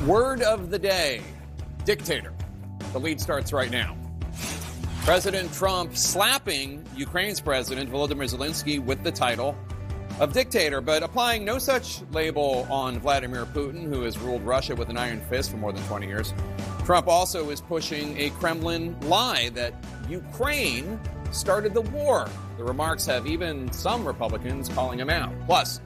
Word of the day, dictator. The lead starts right now. President Trump slapping Ukraine's president, Volodymyr Zelensky, with the title of dictator, but applying no such label on Vladimir Putin, who has ruled Russia with an iron fist for more than 20 years. Trump also is pushing a Kremlin lie that Ukraine started the war. The remarks have even some Republicans calling him out. Plus,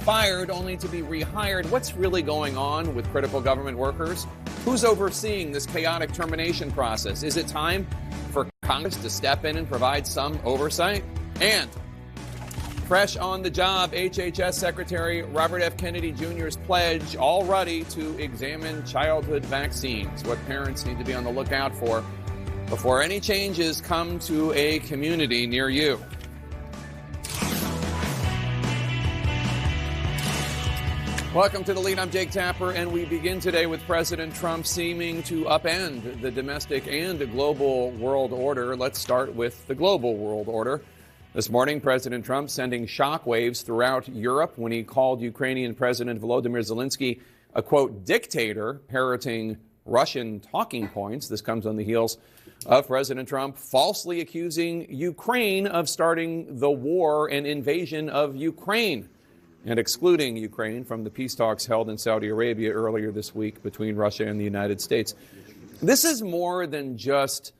fired only to be rehired. What's really going on with critical government workers? Who's overseeing this chaotic termination process? Is it time for Congress to step in and provide some oversight? And fresh on the job, HHS Secretary Robert F. Kennedy Jr.'s pledge, all ready to examine childhood vaccines. What parents need to be on the lookout for before any changes come to a community near you. Welcome to The Lead. I'm Jake Tapper, and we begin today with President Trump seeming to upend the domestic and the global world order. Let's start with the global world order. This morning, President Trump sending shockwaves throughout Europe when he called Ukrainian President Volodymyr Zelensky a, quote, dictator, parroting Russian talking points. This comes on the heels of President Trump falsely accusing Ukraine of starting the war and invasion of Ukraine, and excluding Ukraine from the peace talks held in Saudi Arabia earlier this week between Russia and the United States. This is more than just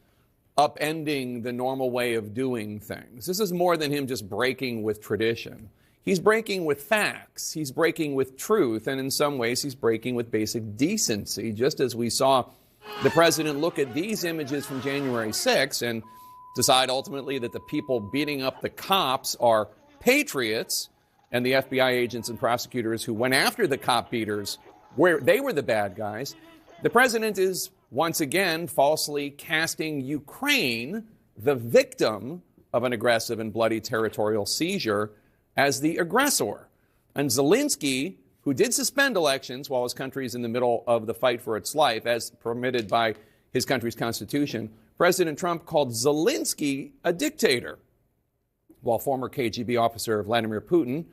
upending the normal way of doing things. This is more than him just breaking with tradition. He's breaking with facts. He's breaking with truth. And in some ways, he's breaking with basic decency, just as we saw the president look at these images from January 6th and decide ultimately that the people beating up the cops are patriots, and the FBI agents and prosecutors who went after the cop beaters, where they were the bad guys. The president is once again falsely casting Ukraine, the victim of an aggressive and bloody territorial seizure, as the aggressor. And Zelensky, who did suspend elections while his country is in the middle of the fight for its life, as permitted by his country's constitution, President Trump called Zelensky a dictator, while former KGB officer Vladimir Putin,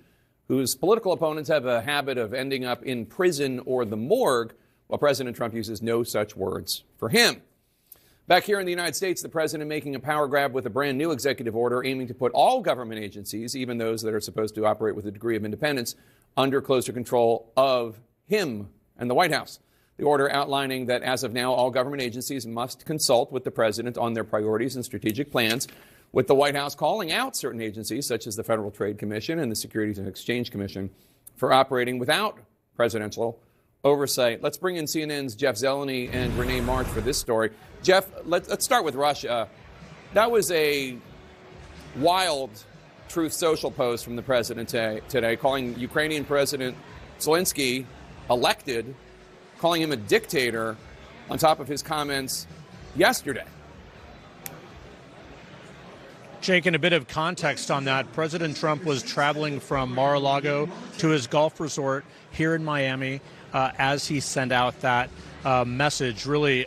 whose political opponents have a habit of ending up in prison or the morgue, while President Trump uses no such words for him. Back here in the United States, the president making a power grab with a brand new executive order aiming to put all government agencies, even those that are supposed to operate with a degree of independence, under closer control of him and the White House. The order outlining that as of now, all government agencies must consult with the president on their priorities and strategic plans, with the White House calling out certain agencies, such as the Federal Trade Commission and the Securities and Exchange Commission, for operating without presidential oversight. Let's bring in CNN's Jeff Zeleny and Renee March for this story. Jeff, let's start with Russia. That was a wild Truth Social post from the president today, calling Ukrainian President Zelensky elected, calling him a dictator on top of his comments yesterday. Jake, in a bit of context on that, President Trump was traveling from Mar-a-Lago to his golf resort here in Miami as he sent out that message, really